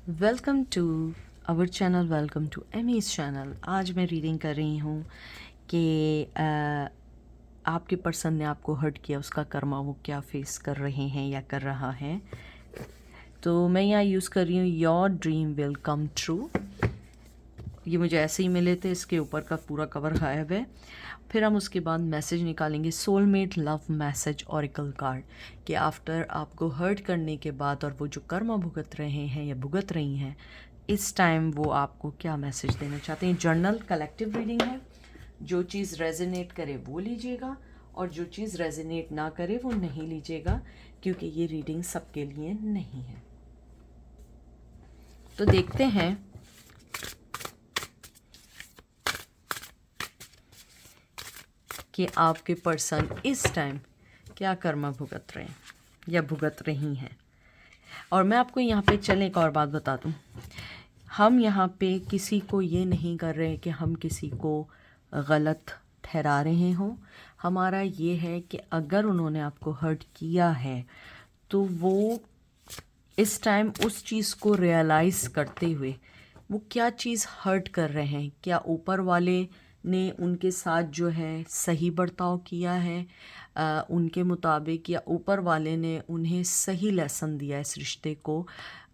Welcome to our channel, welcome to Amy's channel. आज मैं reading कर रही हूँ कि आपके पर्सन ने आपको हर्ट किया, उसका कर्मा वो क्या फेस कर रहे हैं या कर रहा है। तो मैं यहाँ यूज़ कर रही हूँ your dream will come true. ये मुझे ऐसे ही मिले थे, इसके ऊपर का पूरा कवर गायब है। फिर हम उसके बाद मैसेज निकालेंगे, soulmate love message oracle card, कि आफ्टर आपको हर्ट करने के बाद और वो जो कर्मा भुगत रहे हैं या भुगत रही हैं, इस टाइम वो आपको क्या मैसेज देना चाहते हैं। जर्नल कलेक्टिव रीडिंग है, जो चीज़ रेजोनेट करे वो लीजिएगा और जो चीज़ रेजोनेट ना करे वो नहीं लीजिएगा, क्योंकि ये रीडिंग सबके लिए नहीं है। तो देखते हैं कि आपके पर्सन इस टाइम क्या कर्मा भुगत रहे हैं या भुगत रही हैं। और मैं आपको यहाँ पे चलें एक और बात बता दूँ, हम यहाँ पे किसी को ये नहीं कर रहे कि हम किसी को गलत ठहरा रहे हों। हमारा ये है कि अगर उन्होंने आपको हर्ट किया है तो वो इस टाइम उस चीज़ को रियलाइज़ करते हुए वो क्या चीज़ हर्ट कर रहे हैं, क्या ऊपर वाले ने उनके साथ जो है सही बर्ताव किया है उनके मुताबिक, या ऊपर वाले ने उन्हें सही लेसन दिया इस रिश्ते को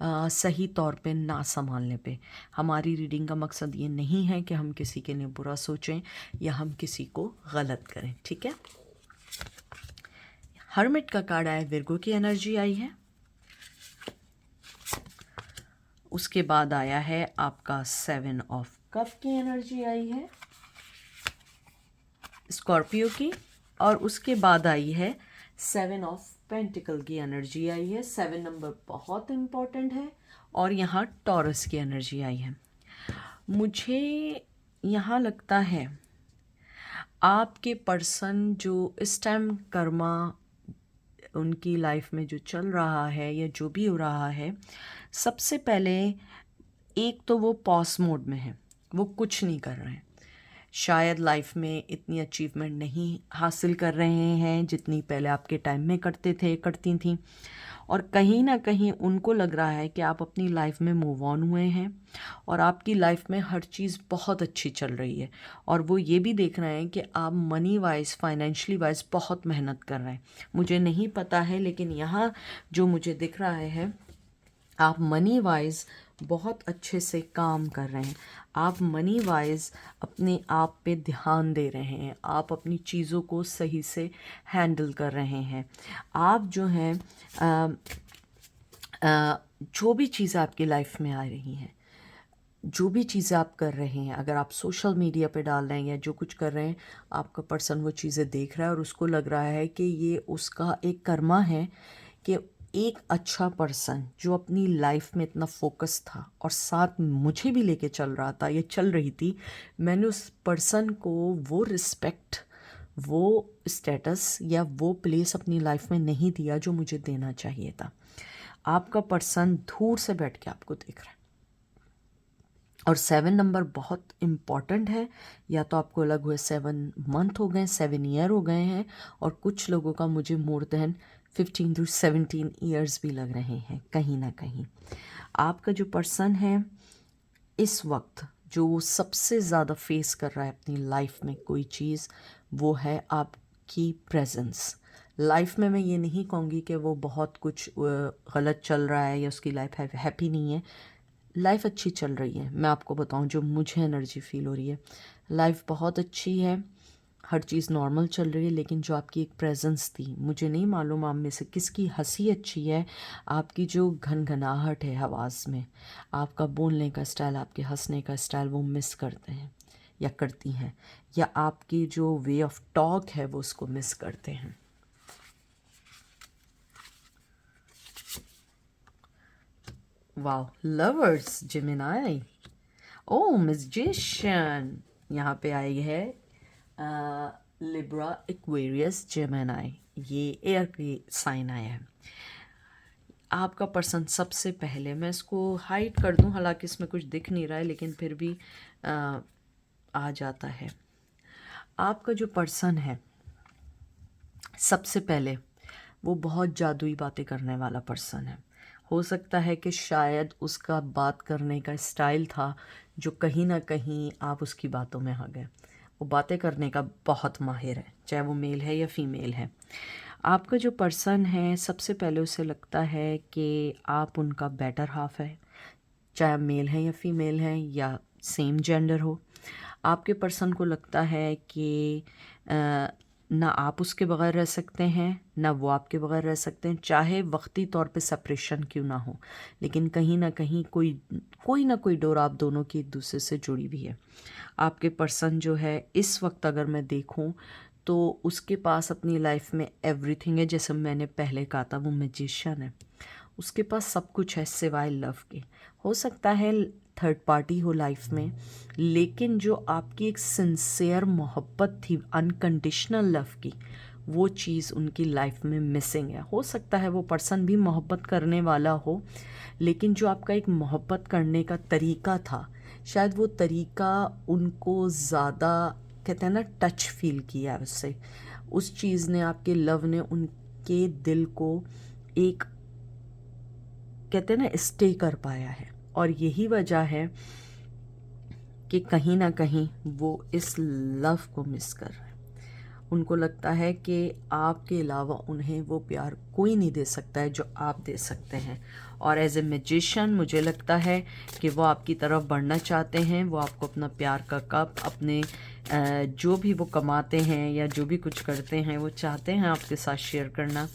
सही तौर पे ना संभालने पे। हमारी रीडिंग का मकसद ये नहीं है कि हम किसी के लिए बुरा सोचें या हम किसी को गलत करें, ठीक है। हर्मिट का कार्ड आया, विर्गो की एनर्जी आई है। उसके बाद आया है आपका 7 ऑफ कप की एनर्जी आई है स्कॉर्पियो की, और उसके बाद आई है 7 ऑफ पेंटिकल की एनर्जी आई है। 7 नंबर बहुत इम्पॉर्टेंट है। और यहाँ टॉरस की एनर्जी आई है। मुझे यहाँ लगता है आपके पर्सन जो इस टाइम कर्मा उनकी लाइफ में जो चल रहा है या जो भी हो रहा है, सबसे पहले एक तो वो पॉज मोड में है, वो कुछ नहीं कर रहे हैं। शायद लाइफ में इतनी अचीवमेंट नहीं हासिल कर रहे हैं जितनी पहले आपके टाइम में करती थी। और कहीं ना कहीं उनको लग रहा है कि आप अपनी लाइफ में मूव ऑन हुए हैं और आपकी लाइफ में हर चीज़ बहुत अच्छी चल रही है। और वो ये भी देख रहे हैं कि आप मनी वाइज, फाइनेंशली वाइज बहुत मेहनत कर रहे हैं। मुझे नहीं पता है, लेकिन यहाँ जो मुझे दिख रहा है, आप मनी वाइज बहुत अच्छे से काम कर रहे हैं। आप मनी वाइज अपने आप पे ध्यान दे रहे हैं, आप अपनी चीज़ों को सही से हैंडल कर रहे हैं। आप जो हैं जो भी चीज़ें आपकी लाइफ में आ रही हैं, जो भी चीज़ें आप कर रहे हैं, अगर आप सोशल मीडिया पे डाल रहे हैं या जो कुछ कर रहे हैं, आपका पर्सन वो चीज़ें देख रहा है और उसको लग रहा है कि ये उसका एक कर्मा है कि एक अच्छा पर्सन जो अपनी लाइफ में इतना फोकस था और साथ मुझे भी लेके चल रहा था या चल रही थी, मैंने उस पर्सन को वो रिस्पेक्ट, वो स्टेटस या वो प्लेस अपनी लाइफ में नहीं दिया जो मुझे देना चाहिए था। आपका पर्सन दूर से बैठ के आपको देख रहा है। और 7 नंबर बहुत इम्पॉर्टेंट है। या तो आपको अलग हुए 7 मंथ हो गए, 7 ईयर हो गए हैं, और कुछ लोगों का मुझे मोर देन 15 टू 17 ईयर्स भी लग रहे हैं कहीं ना कहीं। आपका जो पर्सन है इस वक्त जो सबसे ज़्यादा फेस कर रहा है अपनी लाइफ में कोई चीज़, वो है आपकी प्रेजेंस। लाइफ में मैं ये नहीं कहूँगी कि वो बहुत कुछ गलत चल रहा है या उसकी लाइफ हैप्पी नहीं है। लाइफ अच्छी चल रही है। मैं आपको बताऊं जो मुझे एनर्जी फील हो रही है, लाइफ बहुत अच्छी है, हर चीज़ नॉर्मल चल रही है। लेकिन जो आपकी एक प्रेजेंस थी, मुझे नहीं मालूम आप में से किसकी हंसी अच्छी है, आपकी जो घनघनाहट है आवाज़ में, आपका बोलने का स्टाइल, आपके हंसने का स्टाइल, वो मिस करते हैं या करती हैं, या आपकी जो वे ऑफ टॉक है वो उसको मिस करते हैं। वाह, लवर्स, जेमिनाई, ओ म्यूजिशियन, यहाँ पे आई है लिब्रा, एक्वेरियस, जेमिनाई, ये एयर की साइन आया है। आपका पर्सन सबसे पहले, मैं इसको हाइड कर दूं, हालांकि इसमें कुछ दिख नहीं रहा है लेकिन फिर भी आ जाता है। आपका जो पर्सन है सबसे पहले वो बहुत जादुई बातें करने वाला पर्सन है, हो सकता है कि शायद उसका बात करने का स्टाइल था जो कहीं ना कहीं आप उसकी बातों में आ गए। वो बातें करने का बहुत माहिर है, चाहे वो मेल है या फीमेल है। आपका जो पर्सन है, सबसे पहले उसे लगता है कि आप उनका बेटर हाफ है, चाहे मेल है या फीमेल है या सेम जेंडर हो। आपके पर्सन को लगता है कि ना आप उसके बगैर रह सकते हैं, ना वो आपके बगैर रह सकते हैं, चाहे वक्ती तौर पे सेपरेशन क्यों ना हो, लेकिन कहीं ना कहीं कोई ना कोई डोर आप दोनों की एक दूसरे से जुड़ी हुई है। आपके पर्सन जो है इस वक्त अगर मैं देखूं तो उसके पास अपनी लाइफ में एवरीथिंग है। जैसे मैंने पहले कहा था, वो मैजिशियन है, उसके पास सब कुछ है सिवाय लव के। हो सकता है थर्ड पार्टी हो लाइफ में, लेकिन जो आपकी एक सिंसियर मोहब्बत थी, अनकंडीशनल लव की, वो चीज़ उनकी लाइफ में मिसिंग है। हो सकता है वो पर्सन भी मोहब्बत करने वाला हो, लेकिन जो आपका एक मोहब्बत करने का तरीका था, शायद वो तरीका उनको ज़्यादा, कहते हैं ना, टच फील किया है उससे। उस चीज़ ने, आपके लव ने उनके दिल को एक, कहते हैं ना, स्टे कर पाया है। और यही वजह है कि कहीं ना कहीं वो इस लव को मिस कर रहे हैं। उनको लगता है कि आपके अलावा उन्हें वो प्यार कोई नहीं दे सकता है जो आप दे सकते हैं। और एज ए मैजिशियन मुझे लगता है कि वो आपकी तरफ बढ़ना चाहते हैं। वो आपको अपना प्यार का कप, अपने जो भी वो कमाते हैं या जो भी कुछ करते हैं, वो चाहते हैं आपके साथ शेयर करना,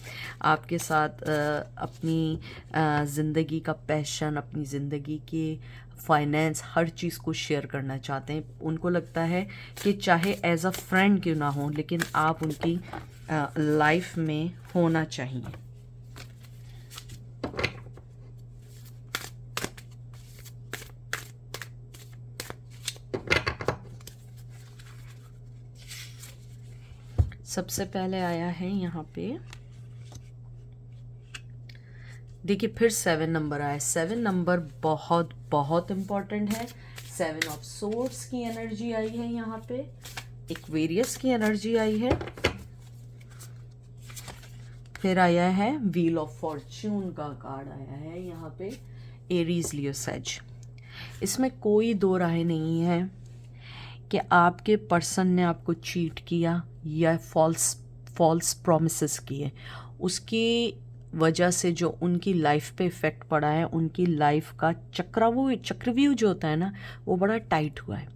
आपके साथ अपनी ज़िंदगी का पैशन, अपनी ज़िंदगी के फाइनेंस, हर चीज़ को शेयर करना चाहते हैं। उनको लगता है कि चाहे एज अ फ्रेंड क्यों ना हो, लेकिन आप उनकी लाइफ में होना चाहिए। सबसे पहले आया है यहाँ पे, देखिए फिर 7 नंबर आया। 7 नंबर बहुत बहुत इम्पॉर्टेंट है। 7 ऑफ सोर्ड्स की एनर्जी आई है यहाँ पे, एक्वेरियस की एनर्जी आई है, फिर आया है व्हील ऑफ फॉर्च्यून का कार्ड आया है यहाँ पे, एरीज लियो सेज। इसमें कोई दो राय नहीं है कि आपके पर्सन ने आपको चीट किया या फॉल्स प्रॉमिसेस किए, उसकी वजह से जो उनकी लाइफ पे इफ़ेक्ट पड़ा है, उनकी लाइफ का चक्रव्यूह जो होता है ना, वो बड़ा टाइट हुआ है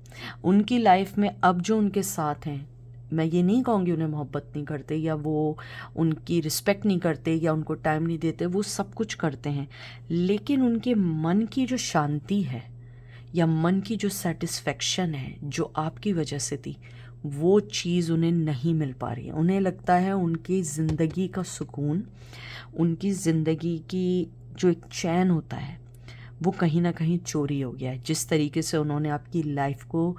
उनकी लाइफ में। अब जो उनके साथ हैं, मैं ये नहीं कहूँगी उन्हें मोहब्बत नहीं करते या वो उनकी रिस्पेक्ट नहीं करते या उनको टाइम नहीं देते, वो सब कुछ करते हैं, लेकिन उनके मन की जो शांति है या मन की जो सेटिस्फेक्शन है जो आपकी वजह से थी, वो चीज़ उन्हें नहीं मिल पा रही है। उन्हें लगता है उनकी ज़िंदगी का सुकून, उनकी ज़िंदगी की जो एक चैन होता है, वो कहीं ना कहीं चोरी हो गया है। जिस तरीके से उन्होंने आपकी लाइफ को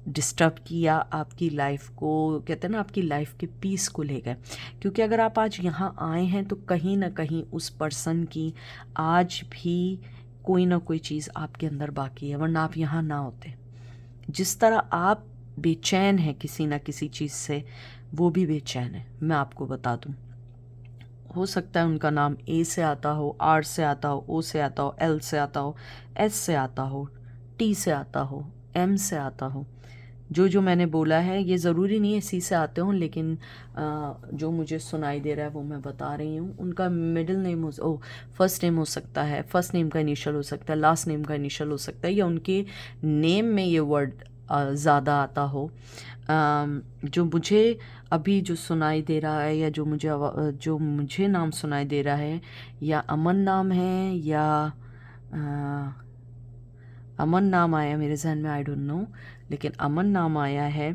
डिस्टर्ब किया, आपकी लाइफ को, कहते हैं ना, आपकी लाइफ के पीस को ले गए। क्योंकि अगर आप आज यहाँ आए हैं तो कहीं ना कहीं उस पर्सन की आज भी कोई ना कोई चीज़ आपके अंदर बाकी है, वरना आप यहाँ ना होते। जिस तरह आप बेचैन हैं किसी ना किसी चीज़ से, वो भी बेचैन है। मैं आपको बता दूं, हो सकता है उनका नाम ए से आता हो, आर से आता हो, ओ से आता हो, एल से आता हो, एस से आता हो, टी से आता हो, एम से आता हो। जो जो मैंने बोला है ये ज़रूरी नहीं है सी से आते हों, लेकिन जो मुझे सुनाई दे रहा है वो मैं बता रही हूँ। उनका मिडिल नेम हो, फर्स्ट नेम हो सकता है, फर्स्ट नेम का इनिशियल हो सकता है, लास्ट नेम का इनिशियल हो सकता है, या उनके नेम में ये वर्ड ज़्यादा आता हो। जो मुझे अभी जो सुनाई दे रहा है, या जो मुझे नाम सुनाई दे रहा है, या अमन नाम है या अमन नाम आया मेरे जहन में, आई डोंट नो, लेकिन अमन नाम आया है।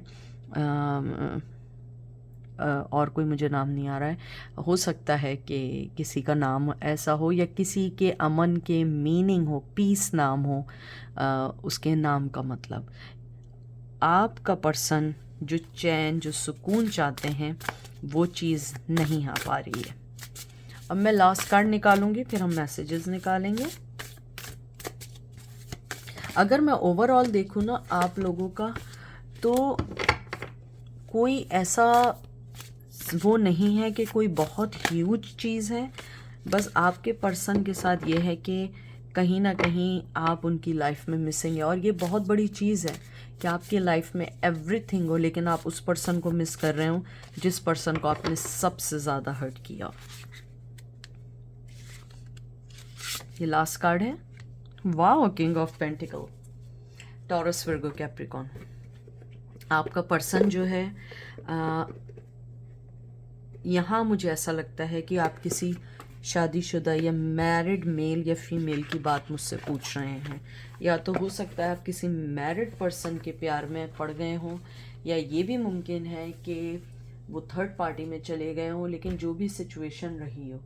और कोई मुझे नाम नहीं आ रहा है। हो सकता है कि किसी का नाम ऐसा हो, या किसी के अमन के मीनिंग हो, पीस नाम हो, उसके नाम का मतलब। आपका पर्सन जो चैन, जो सुकून चाहते हैं, वो चीज़ नहीं आ पा रही है। अब मैं लास्ट कार्ड निकालूंगी, फिर हम मैसेजेस निकालेंगे। अगर मैं ओवरऑल देखूँ ना आप लोगों का, तो कोई ऐसा वो नहीं है कि कोई बहुत ह्यूज चीज़ है, बस आपके पर्सन के साथ ये है कि कहीं ना कहीं आप उनकी लाइफ में मिसिंग है, और ये बहुत बड़ी चीज़ है कि आपकी लाइफ में एवरीथिंग हो लेकिन आप उस पर्सन को मिस कर रहे हो जिस पर्सन को आपने सबसे ज़्यादा हर्ट किया। ये लास्ट कार्ड है, wow, king of pentacle, taurus, Virgo, Capricorn. आपका पर्सन जो है यहाँ मुझे ऐसा लगता है कि आप किसी शादीशुदा या मैरिड मेल या फीमेल की बात मुझसे पूछ रहे हैं, या तो हो सकता है आप किसी मैरिड पर्सन के प्यार में पड़ गए हों, या ये भी मुमकिन है कि वो थर्ड पार्टी में चले गए हों। लेकिन जो भी सिचुएशन रही हो,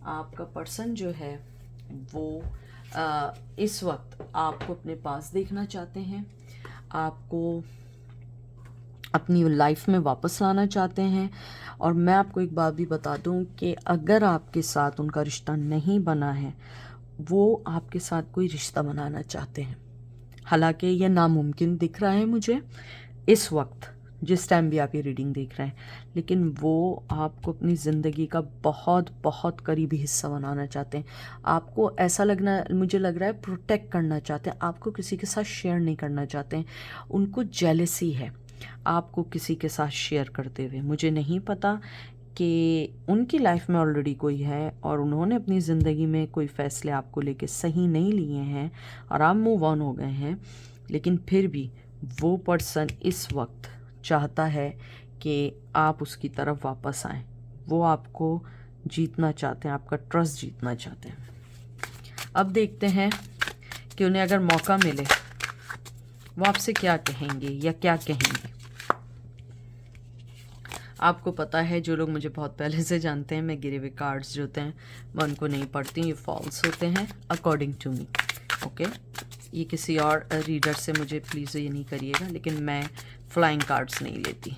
आपका पर्सन जो है वो इस वक्त आपको अपने पास देखना चाहते हैं, आपको अपनी लाइफ में वापस लाना चाहते हैं। और मैं आपको एक बात भी बता दूं कि अगर आपके साथ उनका रिश्ता नहीं बना है, वो आपके साथ कोई रिश्ता बनाना चाहते हैं। हालांकि ये नामुमकिन दिख रहा है मुझे इस वक्त जिस टाइम भी आप ये रीडिंग देख रहे हैं, लेकिन वो आपको अपनी ज़िंदगी का बहुत बहुत करीबी हिस्सा बनाना चाहते हैं। आपको ऐसा मुझे लग रहा है प्रोटेक्ट करना चाहते हैं, आपको किसी के साथ शेयर नहीं करना चाहते हैं। उनको जेलसी है आपको किसी के साथ शेयर करते हुए। मुझे नहीं पता कि उनकी लाइफ में ऑलरेडी कोई है और उन्होंने अपनी ज़िंदगी में कोई फ़ैसले आपको लेके सही नहीं लिए हैं और आप मूव ऑन हो गए हैं, लेकिन फिर भी वो पर्सन इस वक्त चाहता है कि आप उसकी तरफ वापस आएं। वो आपको जीतना चाहते हैं, आपका ट्रस्ट जीतना चाहते हैं। अब देखते हैं कि उन्हें अगर मौका मिले वो आपसे क्या कहेंगे या क्या कहेंगे। आपको पता है, जो लोग मुझे बहुत पहले से जानते हैं, मैं गिरे हुए कार्ड्स जो होते हैं मैं उनको नहीं पढ़ती, ये फॉल्स होते हैं अकॉर्डिंग टू मी। ओके, ये किसी और रीडर से मुझे प्लीज़ ये नहीं करिएगा, लेकिन मैं फ्लाइंग कार्ड्स नहीं लेती।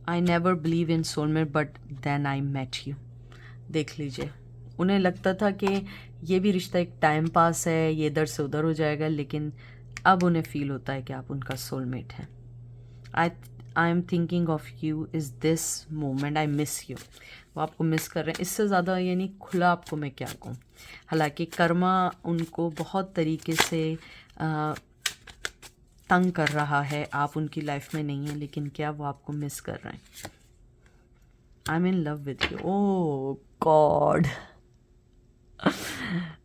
I never believe in soulmate but then I met you. देख लीजिए, उन्हें लगता था कि ये भी रिश्ता एक टाइम पास है, ये इधर से उधर हो जाएगा, लेकिन अब उन्हें फील होता है कि आप उनका सोलमेट हैं। I am thinking of you is this moment, I miss you. वो आपको मिस कर रहे हैं, इससे ज़्यादा यानी खुला आपको मैं क्या कहूँ। हालांकि कर्मा उनको बहुत तरीके से तंग कर रहा है, आप उनकी लाइफ में नहीं हैं, लेकिन क्या वो आपको मिस कर रहे हैं। I am in love with you. Oh God,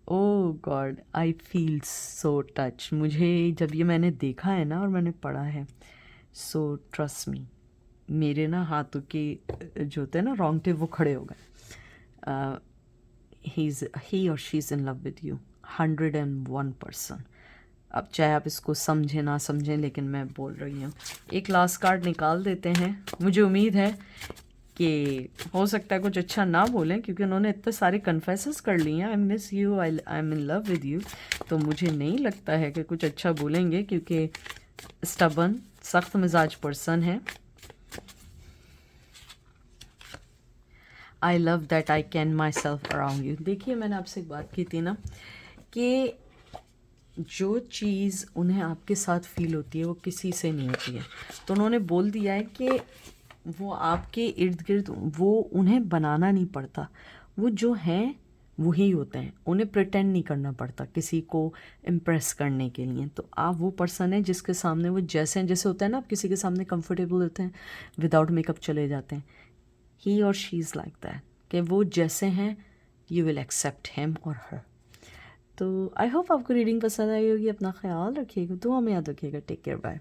oh God, I feel so touch. मुझे जब ये मैंने देखा है ना और मैंने पढ़ा है, सो ट्रस्ट मी, मेरे ना हाथों के जो होते हैं ना रोंगटे, वो खड़े हो गए। ही और she is in love with you 101%। अब चाहे आप इसको समझें ना समझें, लेकिन मैं बोल रही हूँ। एक लास्ट कार्ड निकाल देते हैं। मुझे उम्मीद है कि हो सकता है कुछ अच्छा ना बोलें, क्योंकि उन्होंने इतने सारे कन्फेसेस कर लिए हैं, I miss you, I am in love with you, तो मुझे नहीं लगता है कि कुछ अच्छा बोलेंगे, क्योंकि स्टबन, सख्त मिजाज पर्सन है। I love that I can my self around you. देखिए, मैंने आपसे एक बात की थी ना कि जो चीज़ उन्हें आपके साथ फील होती है वो किसी से नहीं होती है, तो उन्होंने बोल दिया है कि वो आपके इर्द गिर्द, वो उन्हें बनाना नहीं पड़ता, वो जो हैं वही होते हैं, उन्हें प्रिटेंड नहीं करना पड़ता किसी को इम्प्रेस करने के लिए। तो आप वो पर्सन है जिसके सामने वो जैसे हैं, जैसे होता है ना, आप किसी के सामने कंफर्टेबल होते हैं, विदाउट मेकअप चले जाते हैं। ही और शी इज़ लाइक दैट, कि वो जैसे हैं यू विल एक्सेप्ट हिम और हर। तो आई होप आपको रीडिंग पसंद आई होगी। अपना ख्याल रखिएगा, दुआ में याद रखिएगा। Take care, bye.